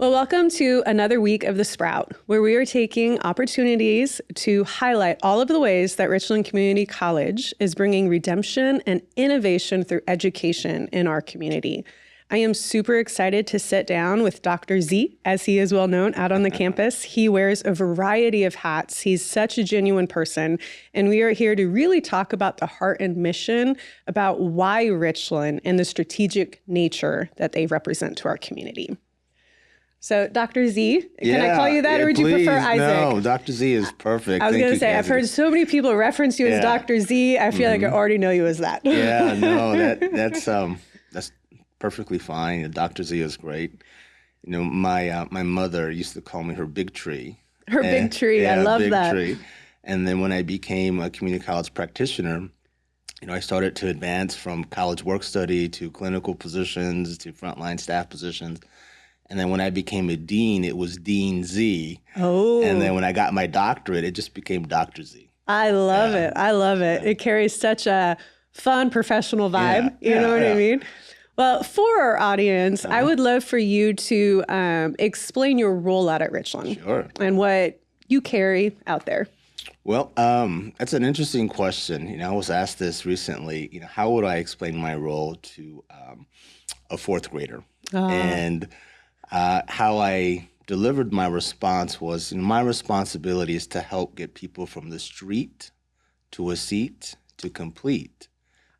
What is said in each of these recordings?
Well, welcome to another week of The Sprout, where we are taking opportunities to highlight all of the ways that Richland Community College is bringing redemption and innovation through education in our community. I am super excited to sit down with Dr. Z, as he is well known out on the campus. He wears a variety of hats. He's such a genuine person. And we are here to really talk about the heart and mission, about why Richland and the strategic nature that they represent to our community. So, Dr. Z, can I call you that, or would you prefer Isaac? No, Dr. Z is perfect. I was going to say, I've heard so many people reference you as Dr. Z. I feel like I already know you as that. Yeah, no, that's perfectly fine. Dr. Z is great. You know, my mother used to call me her big tree. Big tree, I love that. Tree. And then when I became a community college practitioner, you know, I started to advance from college work study to clinical positions to frontline staff positions. And then when I became a dean, it was Dean Z. Oh. And then when I got my doctorate, it just became Dr. Z. I love it. I love it. Yeah. It carries such a fun professional vibe. You know what I mean? Well, for our audience, I would love for you to explain your role out at Richland. Sure. And what you carry out there. Well, that's an interesting question. You know, I was asked this recently, you know, how would I explain my role to a fourth grader? And how I delivered my response was, you know, my responsibility is to help get people from the street to a seat to complete,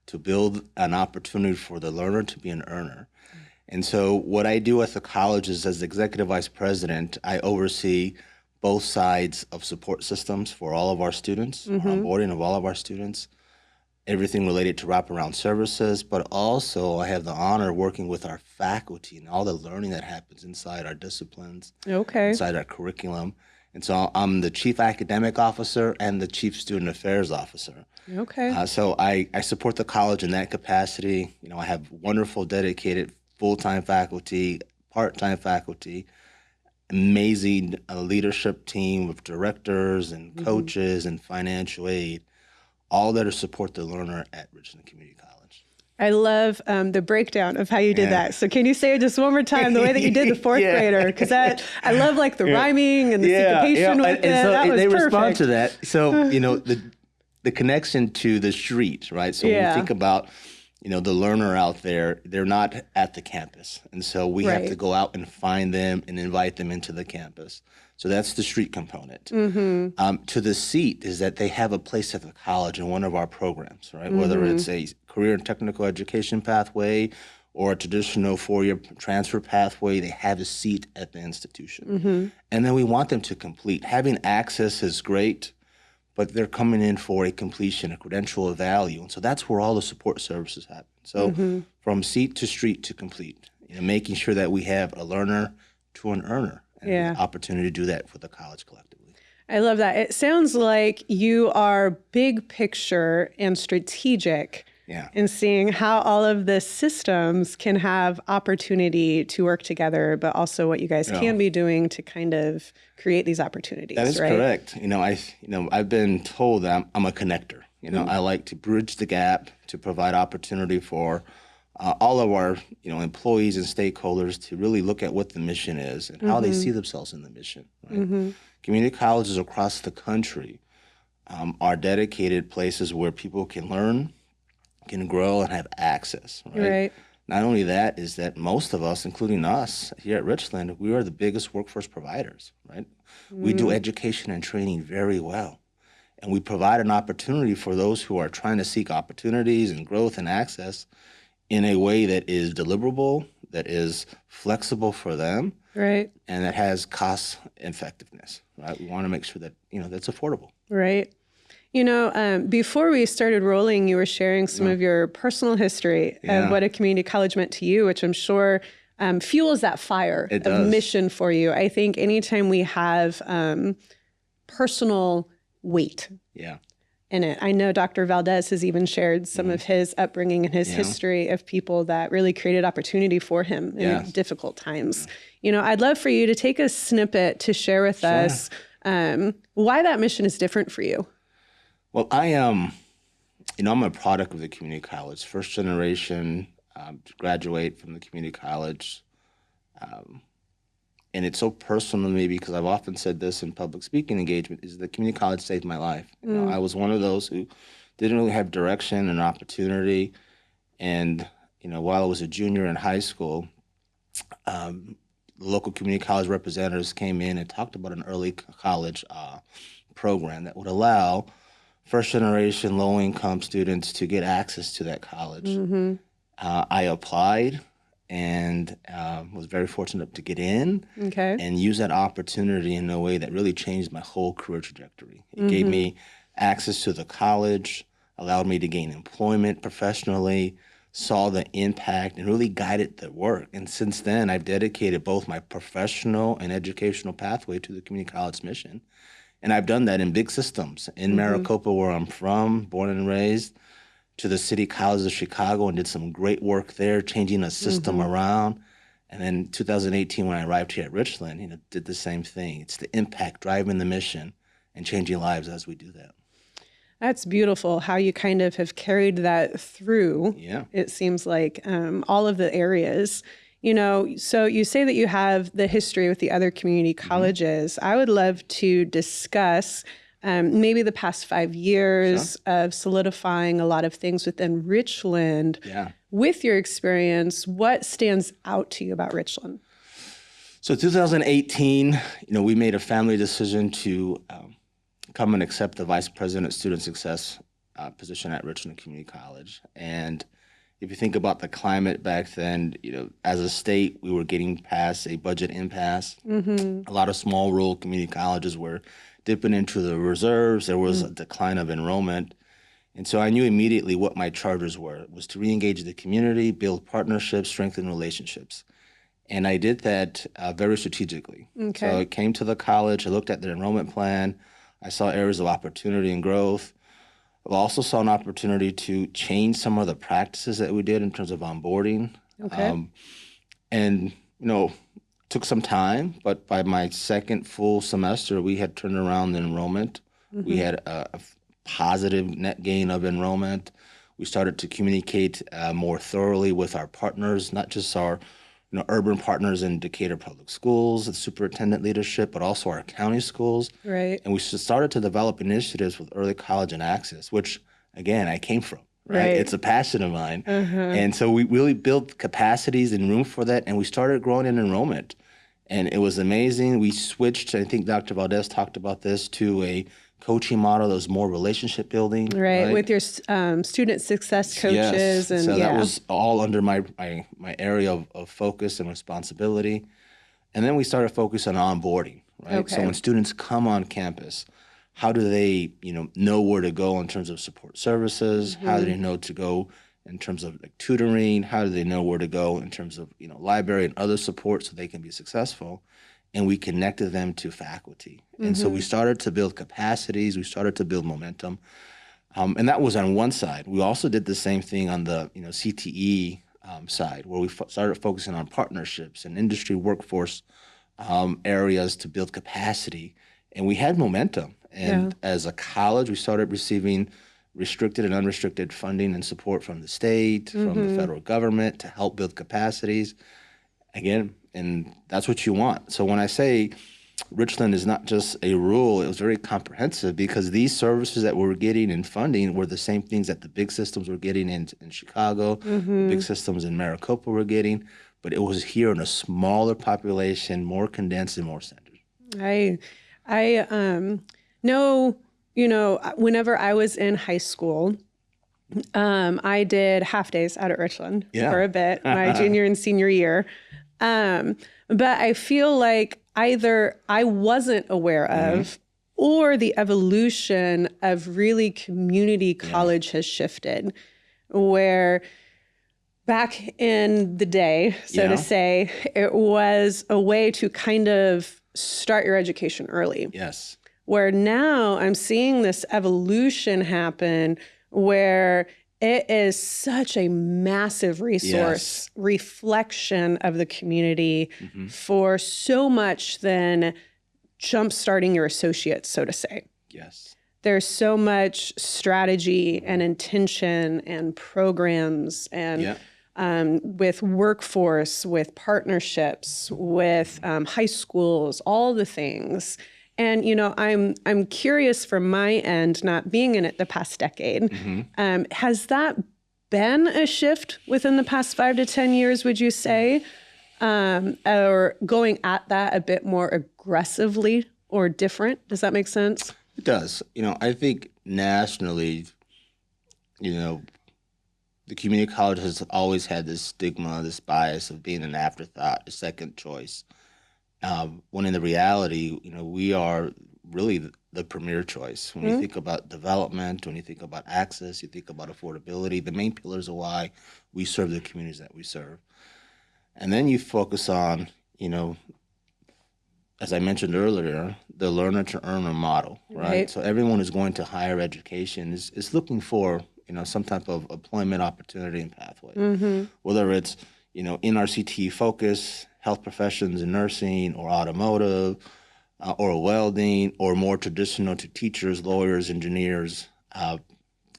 to build an opportunity for the learner to be an earner. And so what I do at the college is, as executive vice president, I oversee both sides of support systems for all of our students, onboarding of all of our students, everything related to wraparound services, but also I have the honor of working with our faculty and all the learning that happens inside our disciplines, inside our curriculum. And so I'm the chief academic officer and the chief student affairs officer. So I support the college in that capacity. You know, I have wonderful, dedicated, full-time faculty, part-time faculty, amazing leadership team of directors and coaches and financial aid, all that to support the learner at Richland Community College. I love the breakdown of how you did that. So can you say it just one more time, the way that you did the fourth grader? Because I love like the rhyming and the syncopation with it. So that was they perfect. Respond to that. So, you know, the connection to the street, right? So when we think about, you know, the learner out there, they're not at the campus. And so we have to go out and find them and invite them into the campus. So that's the street component. To the seat is that they have a place at the college in one of our programs, right? Whether it's a career and technical education pathway or a traditional four-year transfer pathway, they have a seat at the institution. And then we want them to complete. Having access is great, but they're coming in for a completion, a credential of value. And so that's where all the support services happen. So from seat to street to complete, you know, making sure that we have a learner to an earner. And the opportunity to do that for the college collectively. I love that. It sounds like you are big picture and strategic in seeing how all of the systems can have opportunity to work together, but also what you guys can be doing to kind of create these opportunities. That is correct. You know, I've been told that I'm a connector. You know, I like to bridge the gap to provide opportunity for all of our, you know, employees and stakeholders to really look at what the mission is and how they see themselves in the mission. Right? Community colleges across the country are dedicated places where people can learn, can grow, and have access. Right? Not only that, is that most of us, including us here at Richland, we are the biggest workforce providers. Right? We do education and training very well. And we provide an opportunity for those who are trying to seek opportunities and growth and access in a way that is deliverable, that is flexible for them, and that has cost effectiveness. Right? We want to make sure that, you know, that's affordable. Right. You know, before we started rolling, you were sharing some of your personal history of what a community college meant to you, which I'm sure fuels that fire of mission for you. I think anytime we have personal weight in it. I know Dr. Valdez has even shared some of his upbringing and his history of people that really created opportunity for him in difficult times. You know, I'd love for you to take a snippet to share with us why that mission is different for you. Well, I'm a product of the community college, first generation, to graduate from the community college. and it's so personal to me because I've often said this in public speaking engagement, is the community college saved my life. You know, I was one of those who didn't really have direction and opportunity. And, you know, while I was a junior in high school, local community college representatives came in and talked about an early college program that would allow first generation low income students to get access to that college. I applied and was very fortunate to get in and use that opportunity in a way that really changed my whole career trajectory. It gave me access to the college, allowed me to gain employment professionally, saw the impact, and really guided the work. And since then, I've dedicated both my professional and educational pathway to the community college mission. And I've done that in big systems. In Maricopa, where I'm from, born and raised, to the City College of Chicago, and did some great work there, changing a system around. And then 2018, when I arrived here at Richland, you know, did the same thing. It's the impact, driving the mission, and changing lives as we do that. That's beautiful how you kind of have carried that through. Yeah. It seems like all of the areas, you know, so you say that you have the history with the other community colleges. I would love to discuss maybe the past 5 years of solidifying a lot of things within Richland. With your experience, what stands out to you about Richland? So 2018, you know, we made a family decision to come and accept the Vice President of Student Success position at Richland Community College. And if you think about the climate back then, you know, as a state, we were getting past a budget impasse. A lot of small rural community colleges were dipping into the reserves. There was a decline of enrollment. And so I knew immediately what my charters were, was to reengage the community, build partnerships, strengthen relationships. And I did that very strategically. So I came to the college, I looked at their enrollment plan, I saw areas of opportunity and growth. I also saw an opportunity to change some of the practices that we did in terms of onboarding. And, you know, took some time, but by my second full semester, we had turned around the enrollment. We had a positive net gain of enrollment. We started to communicate more thoroughly with our partners, not just our urban partners in Decatur Public Schools, the superintendent leadership, but also our county schools. And we started to develop initiatives with early college and access, which, again, I came from. It's a passion of mine. And so we really built capacities and room for that, and we started growing in enrollment. And it was amazing. We switched, I think Dr. Valdez talked about this, to a coaching model that was more relationship building. With your student success coaches. And so that was all under my area of focus and responsibility. And then we started focusing on onboarding, So when students come on campus, how do they, know where to go in terms of support services? How do they know to go in terms of like tutoring? How do they know where to go in terms of, library and other support so they can be successful? And we connected them to faculty. And so we started to build capacities, we started to build momentum. And that was on one side. We also did the same thing on the CTE side, where we started focusing on partnerships and industry workforce areas to build capacity. And we had momentum. And as a college, we started receiving restricted and unrestricted funding and support from the state, from the federal government to help build capacities. Again, and that's what you want. So when I say Richland is not just a rule, it was very comprehensive because these services that we're getting in funding were the same things that the big systems were getting in Chicago, the big systems in Maricopa were getting, but it was here in a smaller population, more condensed and more centered. I know, whenever I was in high school, I did half days out at Richland for a bit, my junior and senior year. But I feel like either I wasn't aware of or the evolution of really community college has shifted, where back in the day, so to say, it was a way to kind of start your education early. Where now I'm seeing this evolution happen where it is such a massive resource, reflection of the community for so much than jumpstarting your associates, so to say. There's so much strategy and intention and programs and with workforce, with partnerships, with high schools, all the things. And, I'm curious from my end, not being in it the past decade, has that been a shift within the past 5 to 10 years, would you say? Or going at that a bit more aggressively or different? Does that make sense? It does. I think nationally, the community college has always had this stigma, this bias of being an afterthought, a second choice. When in the reality, we are really the premier choice. When you think about development, when you think about access, you think about affordability, the main pillars of why we serve the communities that we serve. And then you focus on, as I mentioned earlier, the learner to earner model, right? So everyone who's going to higher education is looking for, some type of employment opportunity and pathway, whether it's, NRCT focus, health professions and nursing, or automotive, or welding, or more traditional to teachers, lawyers, engineers.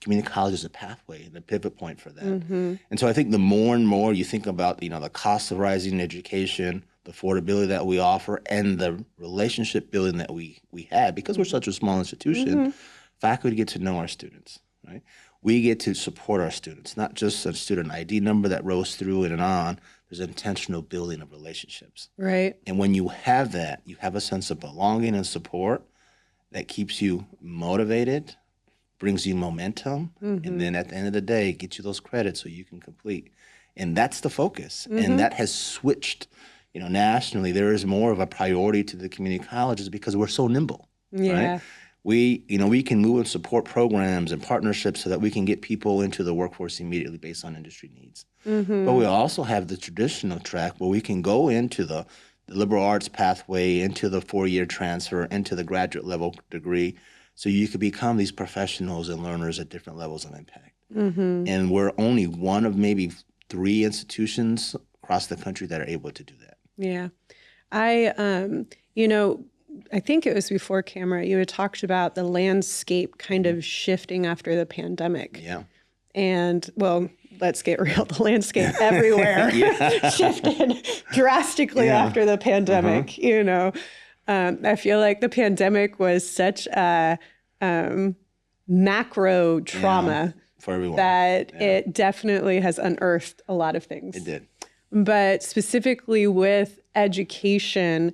Community college is a pathway and a pivot point for that. And so I think the more and more you think about, the cost of rising education, the affordability that we offer, and the relationship building that we have, because we're such a small institution, faculty get to know our students, right? We get to support our students, not just a student ID number that rolls through and on. There's intentional building of relationships. Right. And when you have that, you have a sense of belonging and support that keeps you motivated, brings you momentum, and then at the end of the day, gets you those credits so you can complete. And that's the focus. And that has switched, nationally. There is more of a priority to the community colleges because we're so nimble, right? We can move and support programs and partnerships so that we can get people into the workforce immediately based on industry needs. But we also have the traditional track where we can go into the liberal arts pathway, into the 4-year transfer, into the graduate level degree, so you could become these professionals and learners at different levels of impact. And we're only one of maybe 3 institutions across the country that are able to do that. Yeah. I think it was before camera, you had talked about the landscape kind of shifting after the pandemic. Yeah. And, well, let's get real. The landscape everywhere shifted drastically after the pandemic, I feel like the pandemic was such a macro trauma for everyone that it definitely has unearthed a lot of things. It did. But specifically with education,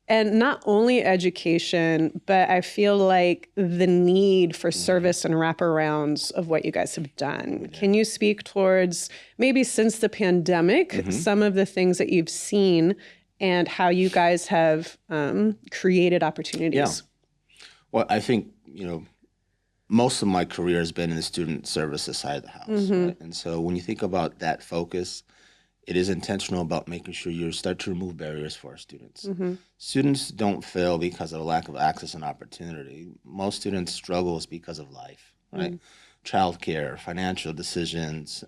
and not only education, but I feel like the need for service and wraparounds of what you guys have done. Can you speak towards maybe since the pandemic, some of the things that you've seen and how you guys have created opportunities? Yeah. Well, I think, most of my career has been in the student services side of the house. Right? And so when you think about that focus, it is intentional about making sure you start to remove barriers for our students. Students don't fail because of a lack of access and opportunity. Most students struggle because of life, right? Childcare, financial decisions,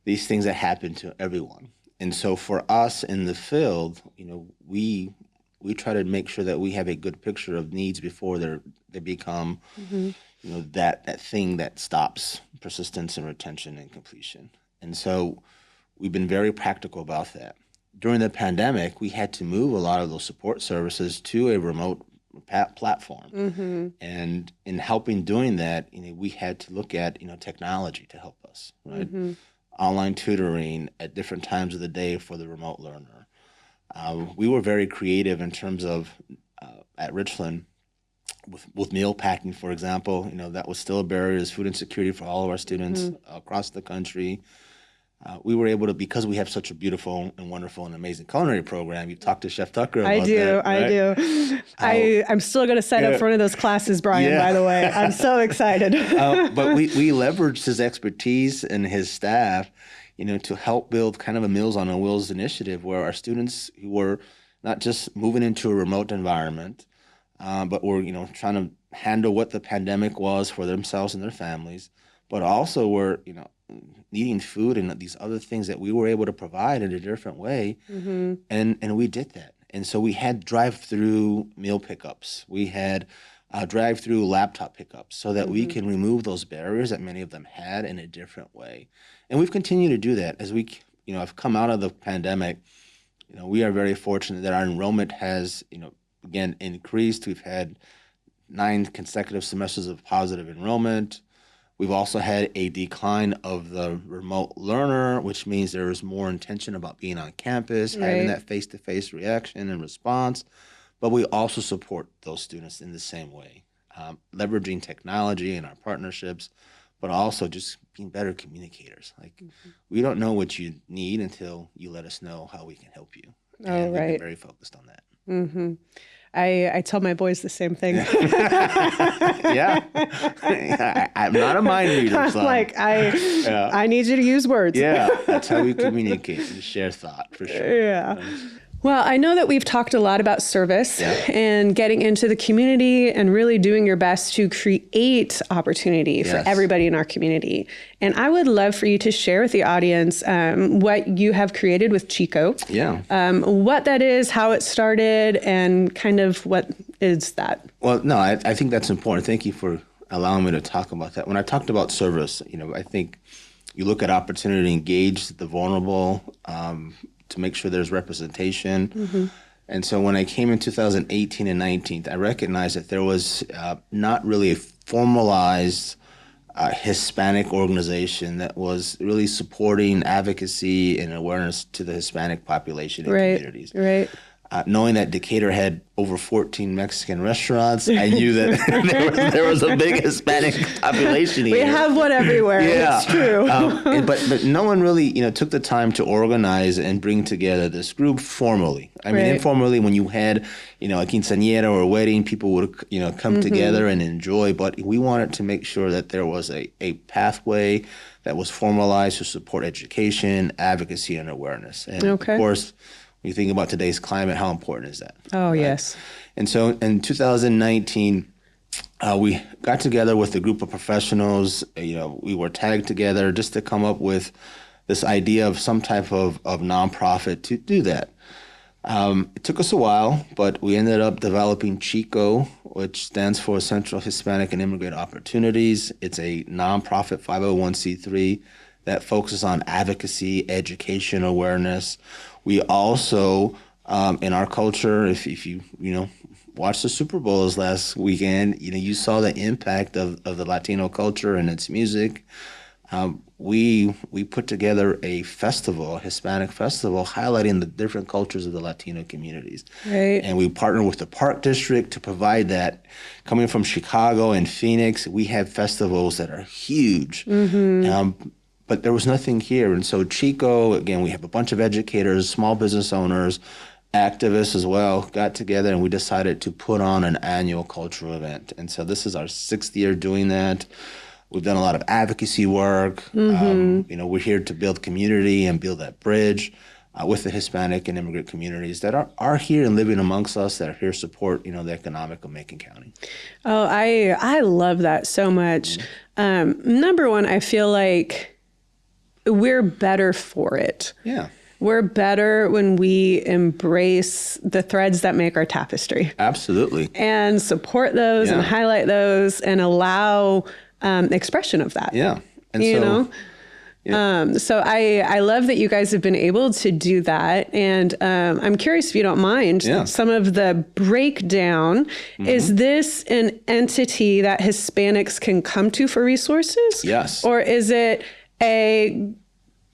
these things that happen to everyone. And so for us in the field, we try to make sure that we have a good picture of needs before they become, that thing that stops persistence and retention and completion. And so we've been very practical about that. During the pandemic, we had to move a lot of those support services to a remote platform. And in helping doing that, we had to look at, technology to help us, right? Online tutoring at different times of the day for the remote learner. We were very creative in terms of, at Richland, with meal packing, for example, that was still a barrier. There's food insecurity for all of our students across the country. We were able to, because we have such a beautiful and wonderful and amazing culinary program. You talked to Chef Tucker about that, right? I do. I'm still going to sign up for one of those classes, Brian, by the way. I'm so excited. But we leveraged his expertise and his staff, to help build kind of a Meals on Wheels initiative where our students who were not just moving into a remote environment, but were, trying to handle what the pandemic was for themselves and their families, but also were, needing food and these other things that we were able to provide in a different way. And we did that. And so we had drive-through meal pickups. We had drive-through laptop pickups so that we can remove those barriers that many of them had in a different way. And we've continued to do that as we, have come out of the pandemic. We are very fortunate that our enrollment has, again, increased. We've had 9 consecutive semesters of positive enrollment. We've also had a decline of the remote learner, which means there is more intention about being on campus, having that face-to-face reaction and response. But we also support those students in the same way, leveraging technology and our partnerships, but also just being better communicators. Like, we don't know what you need until you let us know how we can help you. And we've been very focused on that. Mm-hmm. I tell my boys the same thing. I'm not a mind reader, son. I need you to use words. That's how we communicate and share thought, for sure. Well, I know that we've talked a lot about service and getting into the community and really doing your best to create opportunity for everybody in our community. And I would love for you to share with the audience what you have created with Chico. What that is, how it started, and kind of what is that? Well, no, I think that's important. Thank you for allowing me to talk about that. When I talked about service, I think you look at opportunity to engage the vulnerable, to make sure there's representation. And so when I came in 2018 and 19, I recognized that there was not really a formalized Hispanic organization that was really supporting advocacy and awareness to the Hispanic population and communities. Knowing that Decatur had over 14 Mexican restaurants, I knew that there was a big Hispanic population here. We have one everywhere. It's true. But no one really, took the time to organize and bring together this group formally. I mean, informally, when you had, a quinceañera or a wedding, people would, come together and enjoy. But we wanted to make sure that there was a pathway that was formalized to support education, advocacy, and awareness. And of course, when you think about today's climate, how important is that? Oh, yes. And so in 2019, we got together with a group of professionals. We were tagged together just to come up with this idea of some type of nonprofit to do that. It took us a while, but we ended up developing CHICO, which stands for Central Hispanic and Immigrant Opportunities. It's a nonprofit 501c3 that focuses on advocacy, education, awareness. We also, in our culture, if you watched the Super Bowls last weekend, you saw the impact of the Latino culture and its music. We put together a festival, a Hispanic festival, highlighting the different cultures of the Latino communities. And we partnered with the Park District to provide that. Coming from Chicago and Phoenix, we have festivals that are huge. But there was nothing here. And so Chico, again, we have a bunch of educators, small business owners, activists as well, got together and we decided to put on an annual cultural event. And so this is our 6th year doing that. We've done a lot of advocacy work. We're here to build community and build that bridge with the Hispanic and immigrant communities that are here and living amongst us, that are here to support, the economic of Macon County. Oh, I love that so much. Number one, I feel like we're better for it. We're better when we embrace the threads that make our tapestry. Absolutely. And support those and highlight those and allow expression of that. So I love that you guys have been able to do that. And I'm curious, if you don't mind, some of the breakdown. Is this an entity that Hispanics can come to for resources? Yes. Or is it a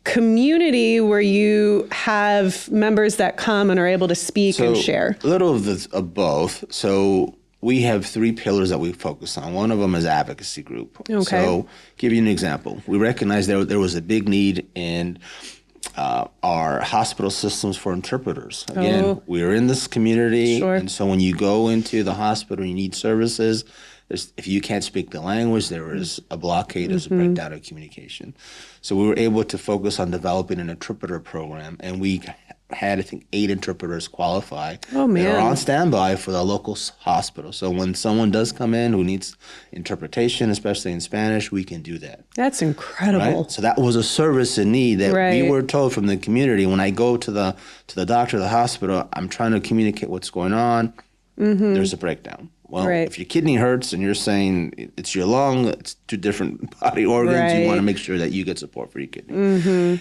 community where you have members that come and are able to speak and share? A little of both. So we have 3 pillars that we focus on. One of them is advocacy group. So give you an example. We recognize there was a big need in our hospital systems for interpreters. Again, we're in this community. And so when you go into the hospital and you need services, if you can't speak the language, there is a blockade, there's a breakdown of communication. So we were able to focus on developing an interpreter program, and we had, I think, 8 interpreters qualify. They're on standby for the local hospital. So when someone does come in who needs interpretation, especially in Spanish, we can do that. That's incredible. So that was a service in need that we were told from the community. When I go to the doctor, the hospital, I'm trying to communicate what's going on. There's a breakdown. Well, Right. if your kidney hurts and you're saying it's your lung, it's two different body organs, you want to Right. make sure that you get support for your kidney.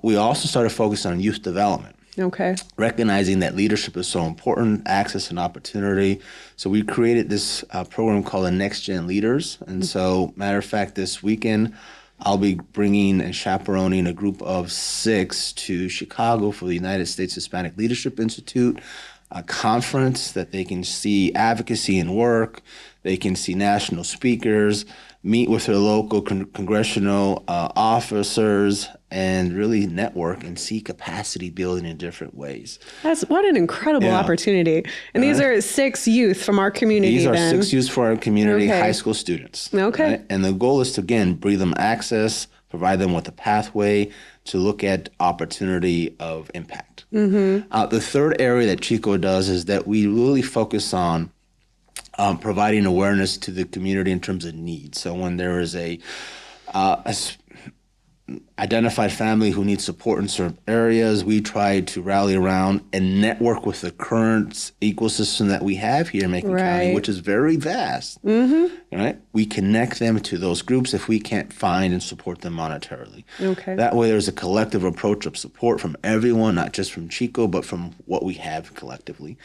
We also started focusing on youth development, Okay. recognizing that leadership is so important, access and opportunity. So we created this program called the Next Gen Leaders. And so, matter of fact, this weekend, I'll be bringing and chaperoning a group of 6 to Chicago for the United States Hispanic Leadership Institute, a conference that they can see advocacy and work. They can see national speakers, meet with their local congressional officers, and really network and see capacity building in different ways. What an incredible opportunity. And these are 6 youth from our community. These are then. 6 youth for our community, Okay. high school students. Okay. Right? And the goal is to, again, bring them access, provide them with a pathway to look at opportunity of impact. The third area that Chico does is that we really focus on providing awareness to the community in terms of needs. So when there is a identified family who needs support in certain areas, we try to rally around and network with the current ecosystem that we have here in Macon County, which is very vast. Right? We connect them to those groups if we can't find and support them monetarily. Okay. That way there's a collective approach of support from everyone, not just from Chico, but from what we have collectively.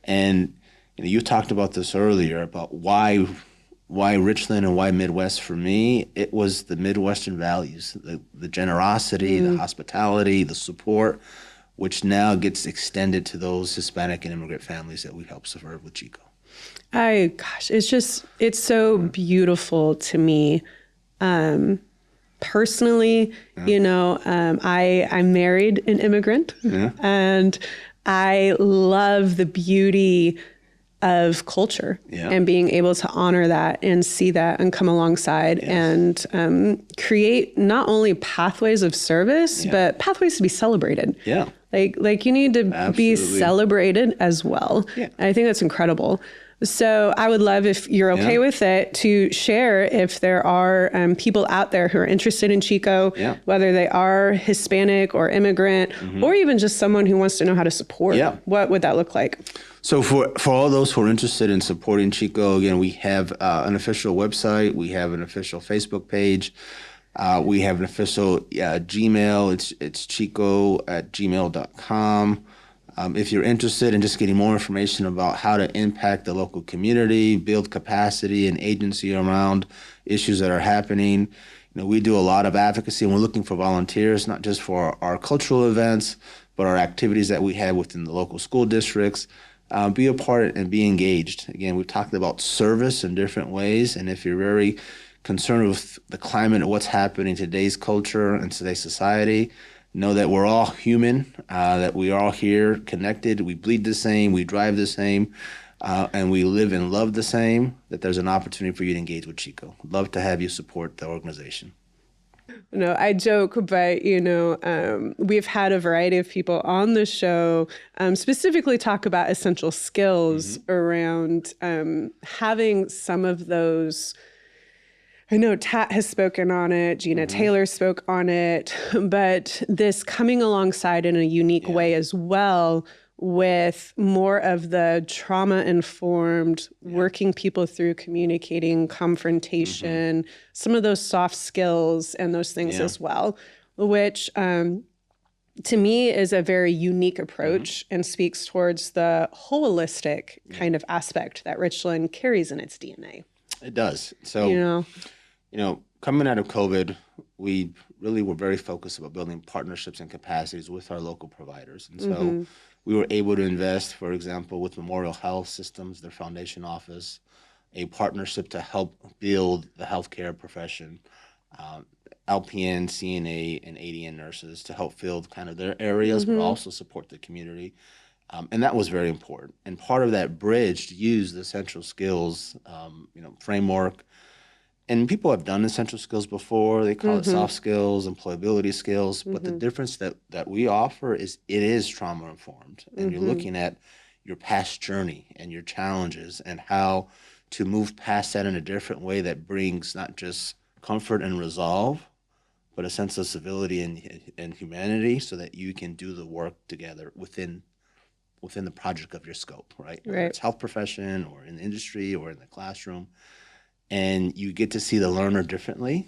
And you talked about this earlier, about why Richland and why Midwest. For me, it was the Midwestern values, the generosity, the hospitality, the support, which now gets extended to those Hispanic and immigrant families that we help serve with Chico. It's so beautiful to me. Personally, I'm married an immigrant, and I love the beauty of culture and being able to honor that and see that and come alongside and create not only pathways of service, but pathways to be celebrated. Yeah. Like you need to be celebrated as well. Yeah. I think that's incredible. So I would love, if you're okay with it, to share if there are people out there who are interested in Chico, whether they are Hispanic or immigrant, or even just someone who wants to know how to support. What would that look like? So for all those who are interested in supporting Chico, again, we have an official website. We have an official Facebook page. We have an official Gmail. It's chico@gmail.com. If you're interested in just getting more information about how to impact the local community, build capacity and agency around issues that are happening, we do a lot of advocacy, and we're looking for volunteers, not just for our cultural events, but our activities that we have within the local school districts. Be a part and be engaged. Again, we've talked about service in different ways, and if you're very concerned with the climate and what's happening in today's culture and today's society, know that we're all human, that we are all here connected, we bleed the same, we drive the same, and we live and love the same, that there's an opportunity for you to engage with Chico. Love to have you support the organization. No, I joke, but, we've had a variety of people on the show specifically talk about essential skills around having some of those. I know Tat has spoken on it, Gina Taylor spoke on it, but this coming alongside in a unique way as well, with more of the trauma-informed, working people through communicating, confrontation, some of those soft skills and those things as well, which to me is a very unique approach and speaks towards the holistic kind of aspect that Richland carries in its DNA. It does. So, coming out of COVID, we really were very focused about building partnerships and capacities with our local providers. And so we were able to invest, for example, with Memorial Health Systems, their foundation office, a partnership to help build the healthcare profession, LPN, CNA, and ADN nurses to help fill kind of their areas, but also support the community. And that was very important. And part of that bridge to use the essential skills, framework. And people have done essential skills before. They call it soft skills, employability skills. But the difference that we offer is it is trauma-informed. And you're looking at your past journey and your challenges and how to move past that in a different way that brings not just comfort and resolve, but a sense of civility and humanity so that you can do the work together within within the project of your scope, right? Whether Right. it's health profession or in the industry or in the classroom. And you get to see the learner differently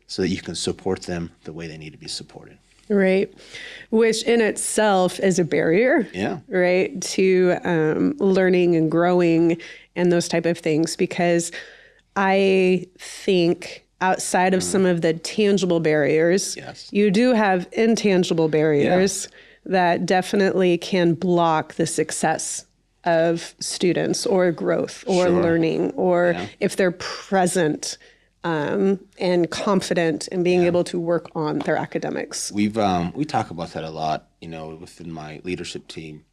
so that you can support them the way they need to be supported. Right. Which in itself is a barrier. Yeah. Right. To learning and growing and those type of things, because I think outside of some of the tangible barriers, Yes. you do have intangible barriers that definitely can block the success of students or growth or Sure. learning, or if they're present and confident in being able to work on their academics. We talk about that a lot, within my leadership team.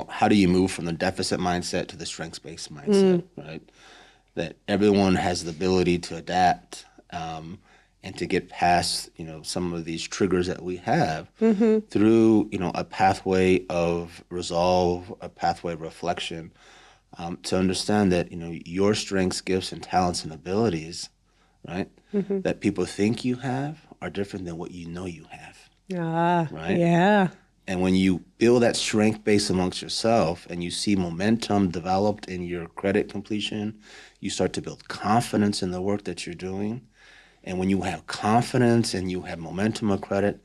How do you move from the deficit mindset to the strengths-based mindset, right? That everyone has the ability to adapt and to get past, some of these triggers that we have through, a pathway of resolve, a pathway of reflection, to understand that, your strengths, gifts, and talents and abilities, right, that people think you have are different than what you know you have. Right? Yeah. And when you build that strength base amongst yourself and you see momentum developed in your credit completion, you start to build confidence in the work that you're doing. And when you have confidence and you have momentum of credit,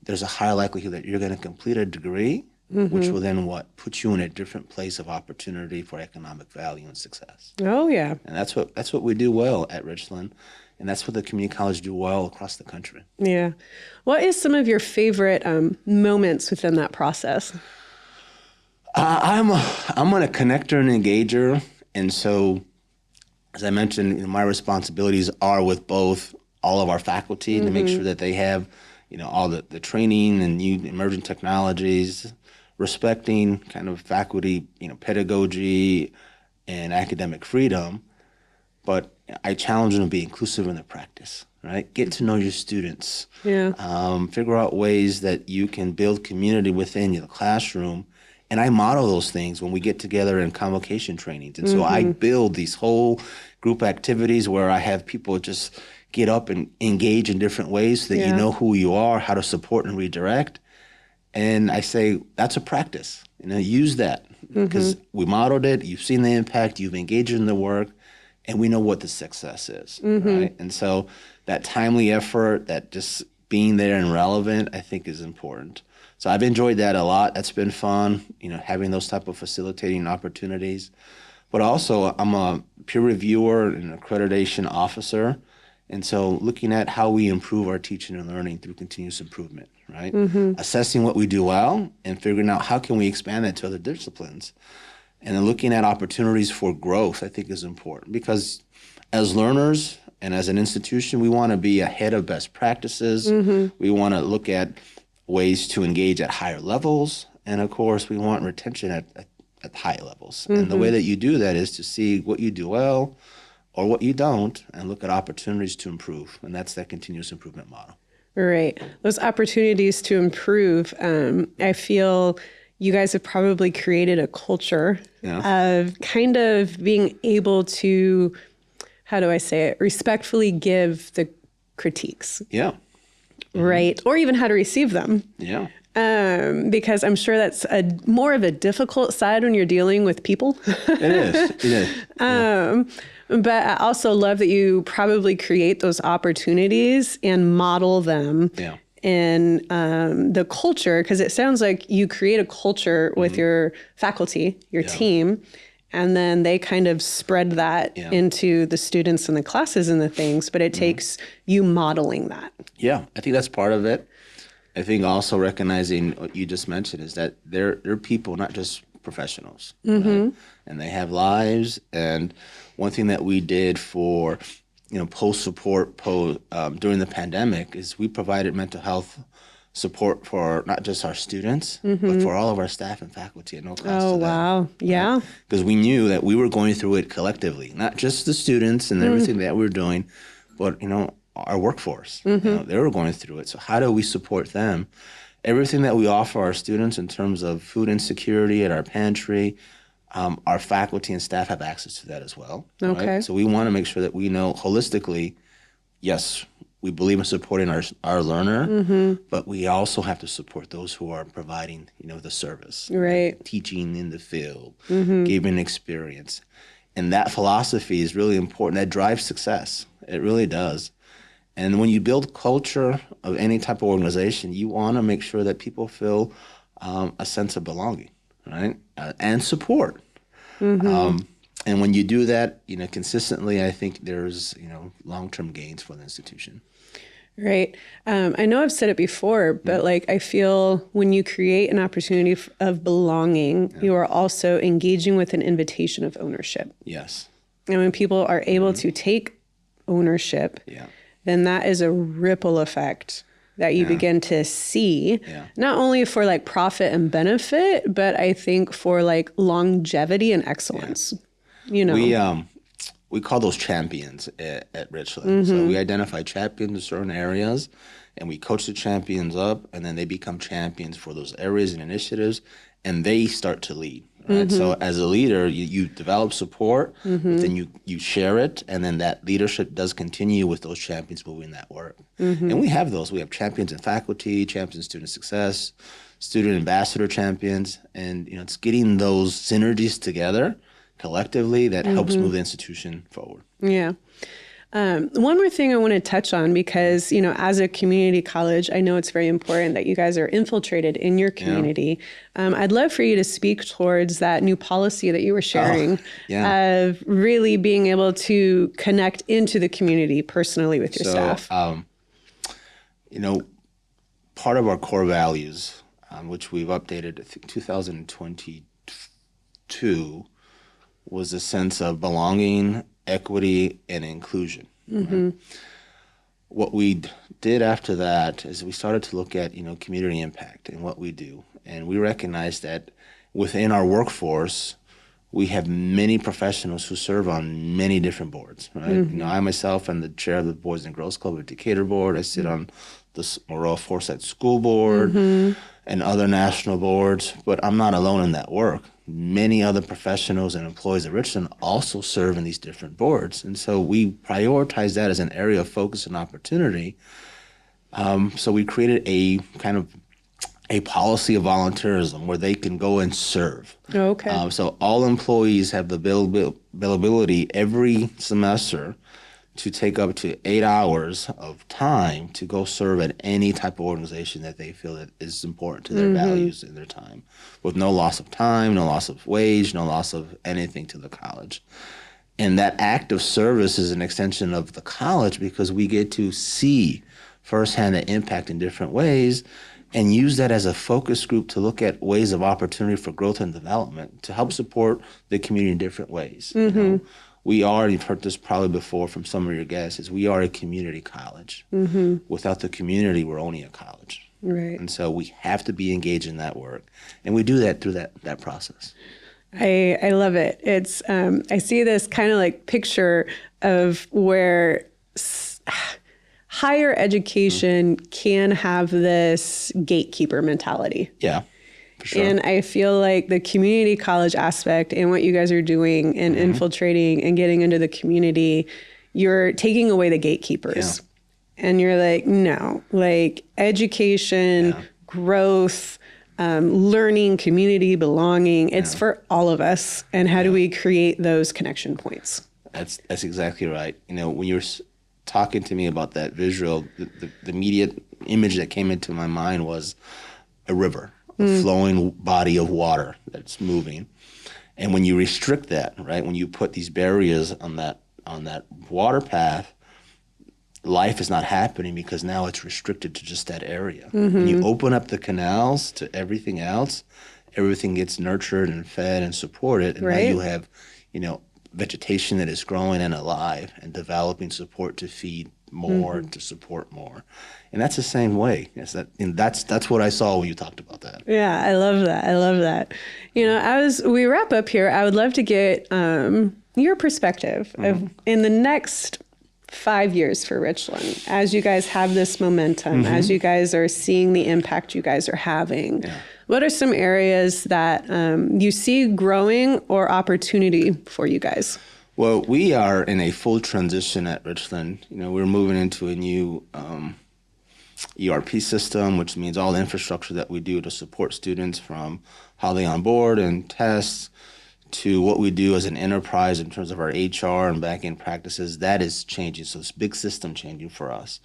there's a high likelihood that you're going to complete a degree, which will then put you in a different place of opportunity for economic value and success. Oh, yeah. And that's what we do well at Richland. And that's what the community college do well across the country. Yeah. What is some of your favorite moments within that process? I'm a connector and engager. And so, as I mentioned, my responsibilities are with both all of our faculty to make sure that they have, all the training and new emerging technologies, respecting kind of faculty, pedagogy and academic freedom. But I challenge them to be inclusive in their practice, right? Get to know your students. Yeah. Figure out ways that you can build community within your classroom. And I model those things when we get together in convocation trainings. And so I build these whole group activities where I have people just get up and engage in different ways so that you know who you are, how to support and redirect. And I say, that's a practice. Use that because we modeled it. You've seen the impact. You've engaged in the work. And we know what the success is, right? And so that timely effort, that just being there and relevant, I think is important. So I've enjoyed that a lot. That's been fun, having those type of facilitating opportunities. But also, I'm a peer reviewer and accreditation officer. And so looking at how we improve our teaching and learning through continuous improvement, right? Assessing what we do well and figuring out how can we expand that to other disciplines. And then looking at opportunities for growth, I think, is important because as learners and as an institution, we want to be ahead of best practices. We want to look at ways to engage at higher levels. And of course, we want retention at high levels. And the way that you do that is to see what you do well or what you don't and look at opportunities to improve. And that's that continuous improvement model. Right. Those opportunities to improve, I feel you guys have probably created a culture of kind of being able to, how do I say it, respectfully give the critiques. Yeah. Right. Or even how to receive them. Yeah. Because I'm sure that's more of a difficult side when you're dealing with people. It is. It is. But I also love that you probably create those opportunities and model them. Yeah. In the culture, because it sounds like you create a culture with your faculty, your team, and then they kind of spread that into the students and the classes and the things, but it takes you modeling that. Yeah, I think that's part of it. I think also recognizing what you just mentioned is that they're people, not just professionals, right? And they have lives. And one thing that we did for post-support during the pandemic is we provided mental health support for not just our students, but for all of our staff and faculty at no cost to them. Oh, wow. Yeah. Because we knew that we were going through it collectively, not just the students and everything that we were doing, but, our workforce. They were going through it. So how do we support them? Everything that we offer our students in terms of food insecurity at our pantry, our faculty and staff have access to that as well. Okay. Right? So we want to make sure that we know holistically, yes, we believe in supporting our learner, but we also have to support those who are providing, the service, right? Teaching in the field, giving experience. And that philosophy is really important. That drives success. It really does. And when you build culture of any type of organization, you want to make sure that people feel a sense of belonging, right? And support. And when you do that, consistently, I think there's, long-term gains for the institution. Right. I know I've said it before, but like I feel when you create an opportunity of belonging, you are also engaging with an invitation of ownership. Yes. And when people are able to take ownership, then that is a ripple effect that you begin to see, not only for like profit and benefit, but I think for like longevity and excellence. We call those champions at Richland. So we identify champions in certain areas, and we coach the champions up, and then they become champions for those areas and initiatives, and they start to lead. Right? So as a leader, you develop support, but then you share it, and then that leadership does continue with those champions moving that work. And we have those. We have champions in faculty, champions in student success, student ambassador champions, and it's getting those synergies together collectively that helps move the institution forward. Yeah. One more thing I want to touch on, because, as a community college, I know it's very important that you guys are infiltrated in your community. I'd love for you to speak towards that new policy that you were sharing of really being able to connect into the community personally with your staff. Part of our core values, which we've updated, I think 2022, was a sense of belonging, equity, and inclusion. Right? What we did after that is we started to look at, community impact and what we do. And we recognized that within our workforce, we have many professionals who serve on many different boards, right? I myself am the chair of the Boys and Girls Club at Decatur Board. I sit on the Royal Forsyth School Board and other national boards, but I'm not alone in that work. Many other professionals and employees at Richland also serve in these different boards. And so we prioritize that as an area of focus and opportunity. So we created a kind of a policy of volunteerism where they can go and serve. Okay. So all employees have the availability every semester to take up to 8 hours of time to go serve at any type of organization that they feel that is important to their values and their time, with no loss of time, no loss of wage, no loss of anything to the college. And that act of service is an extension of the college because we get to see firsthand the impact in different ways and use that as a focus group to look at ways of opportunity for growth and development to help support the community in different ways. We are, you've heard this probably before from some of your guests, is we are a community college. Without the community, we're only a college. Right. And so we have to be engaged in that work. And we do that through that process. I love it. It's I see this kind of like picture of where higher education can have this gatekeeper mentality. Yeah. Sure. And I feel like the community college aspect and what you guys are doing and infiltrating and getting into the community, you're taking away the gatekeepers. And you're like, no, like education, growth, learning, community, belonging, it's for all of us. And how do we create those connection points? That's exactly right. When you're talking to me about that visual, the immediate image that came into my mind was a river. A flowing body of water that's moving. And when you restrict that, right, when you put these barriers on that water path, life is not happening because now it's restricted to just that area. When you open up the canals to everything else, everything gets nurtured and fed and supported. And now you have, vegetation that is growing and alive and developing support to feed more, to support more. And that's the same way. That's what I saw when you talked about that. Yeah, I love that. I love that. As we wrap up here, I would love to get your perspective of in the next 5 years for Richland, as you guys have this momentum, as you guys are seeing the impact you guys are having. What are some areas that you see growing or opportunity for you guys? Well, we are in a full transition at Richland. We're moving into a new ERP system, which means all the infrastructure that we do to support students, from how they onboard and tests to what we do as an enterprise in terms of our HR and back-end practices, that is changing. So it's big system changing for us.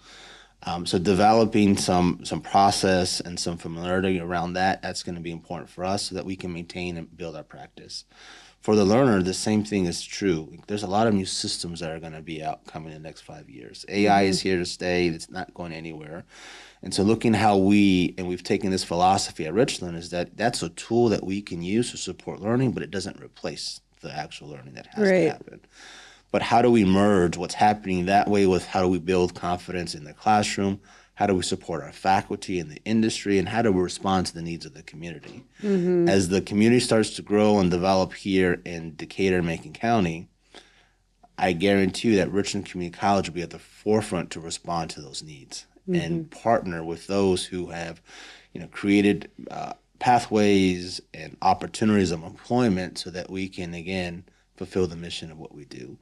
So developing some process and some familiarity around that's going to be important for us so that we can maintain and build our practice. For the learner, the same thing is true. There's a lot of new systems that are going to be out coming in the next 5 years. AI is here to stay. It's not going anywhere. And so looking how we've taken this philosophy at Richland, is that that's a tool that we can use to support learning, but it doesn't replace the actual learning that has to happen. But how do we merge what's happening that way with how do we build confidence in the classroom? How do we support our faculty in the industry? And how do we respond to the needs of the community? Mm-hmm. As the community starts to grow and develop here in Decatur and Macon County, I guarantee you that Richland Community College will be at the forefront to respond to those needs and partner with those who have, created pathways and opportunities of employment so that we can, again, fulfill the mission of what we do.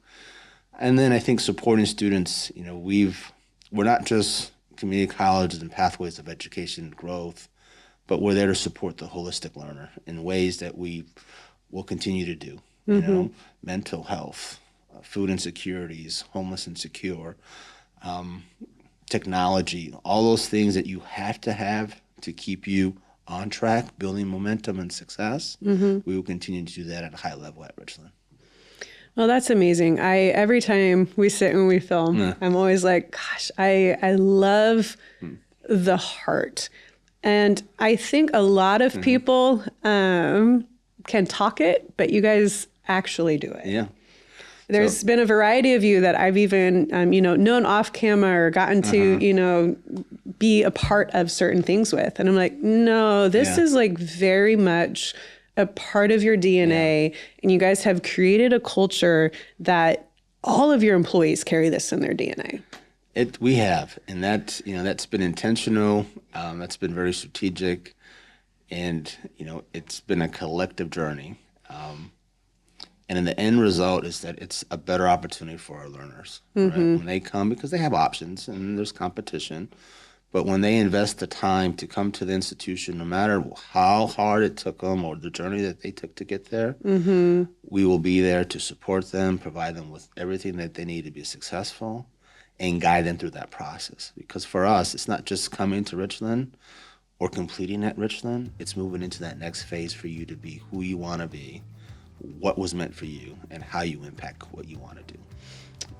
And then I think supporting students, we're not just community colleges and pathways of education and growth, but we're there to support the holistic learner in ways that we will continue to do. Mental health, food insecurities, homeless and secure, technology, all those things that you have to keep you on track, building momentum and success. We will continue to do that at a high level at Richland. Well, that's amazing. Every time we sit and we film, I'm always like, gosh, I love the heart. And I think a lot of people can talk it, but you guys actually do it. Yeah. There's been a variety of you that I've even, known off camera or gotten to, be a part of certain things with. And I'm like, no, this is like very much a part of your DNA. And you guys have created a culture that all of your employees carry this in their DNA. We have, and that's been intentional. That's been very strategic, and it's been a collective journey. And in the end result is that it's a better opportunity for our learners, right? When they come, because they have options and there's competition, but when they invest the time to come to the institution, no matter how hard it took them or the journey that they took to get there, we will be there to support them, provide them with everything that they need to be successful, and guide them through that process. Because for us, it's not just coming to Richland or completing at Richland, it's moving into that next phase for you to be who you want to be, what was meant for you, and how you impact what you want to do.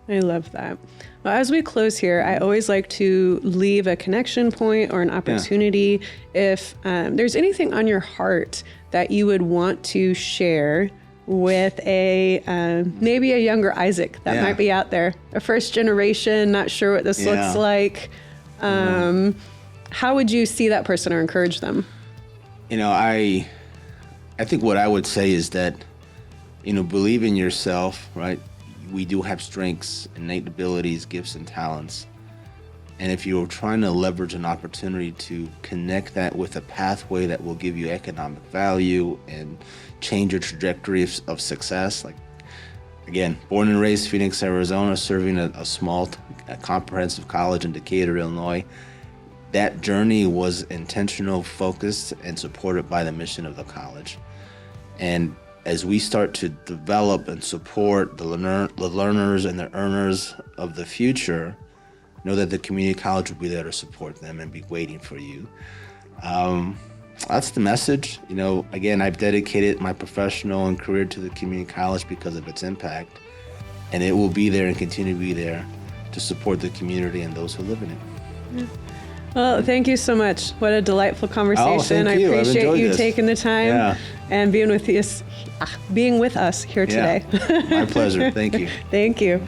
I love that. Well, as we close here, I always like to leave a connection point or an opportunity. If there's anything on your heart that you would want to share with maybe a younger Isaac that might be out there, a first generation, not sure what this looks like, how would you see that person or encourage them? I think what I would say is that, believe in yourself, right? We do have strengths, innate abilities, gifts, and talents. And if you're trying to leverage an opportunity to connect that with a pathway that will give you economic value and change your trajectory of success, like, again, born and raised Phoenix, Arizona, serving a small comprehensive college in Decatur, Illinois, that journey was intentional, focused, and supported by the mission of the college. And as we start to develop and support the learners and the earners of the future, know that the community college will be there to support them and be waiting for you. That's the message. Again, I've dedicated my professional and career to the community college because of its impact, and it will be there and continue to be there to support the community and those who live in it. Yeah. Well, thank you so much. What a delightful conversation. Oh, thank you. I appreciate you this. taking the time and being with us here today. My pleasure. Thank you. Thank you.